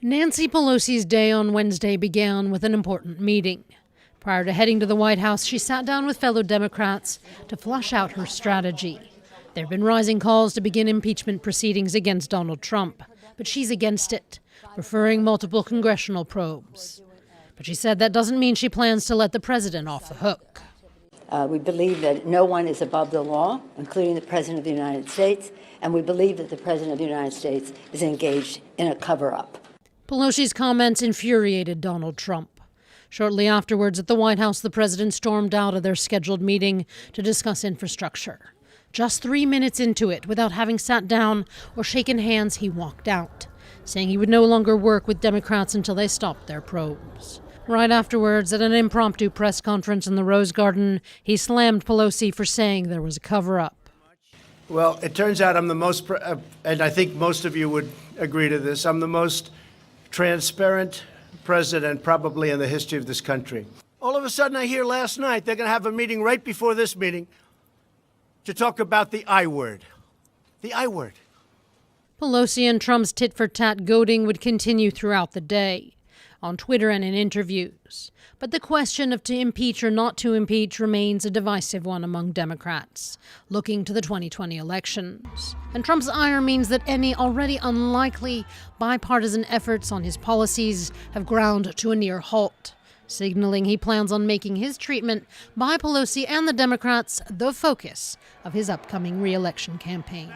Nancy Pelosi's day on Wednesday began with an important meeting. Prior to heading to the White House, she sat down with fellow Democrats to flush out her strategy. There have been rising calls to begin impeachment proceedings against Donald Trump, but she's against it, preferring multiple congressional probes. But she said that doesn't mean she plans to let the president off the hook. We believe that no one is above the law, including the President of the United States, and we believe that the President of the United States is engaged in a cover-up. Pelosi's comments infuriated Donald Trump. Shortly afterwards at the White House, the president stormed out of their scheduled meeting to discuss infrastructure. Just 3 minutes into it, without having sat down or shaken hands, he walked out, saying he would no longer work with Democrats until they stopped their probes. Right afterwards, at an impromptu press conference in the Rose Garden, he slammed Pelosi for saying there was a cover-up. Well, it turns out I'm the most, and I think most of you would agree to this, I'm the most transparent president probably in the history of this country. All of a sudden, I hear last night they're going to have a meeting right before this meeting to talk about the I word. The I word. Pelosi and Trump's tit-for-tat goading would continue throughout the day, on Twitter and in interviews. But the question of to impeach or not to impeach remains a divisive one among Democrats, looking to the 2020 elections. And Trump's ire means that any already unlikely bipartisan efforts on his policies have ground to a near halt, signaling he plans on making his treatment by Pelosi and the Democrats the focus of his upcoming re-election campaign.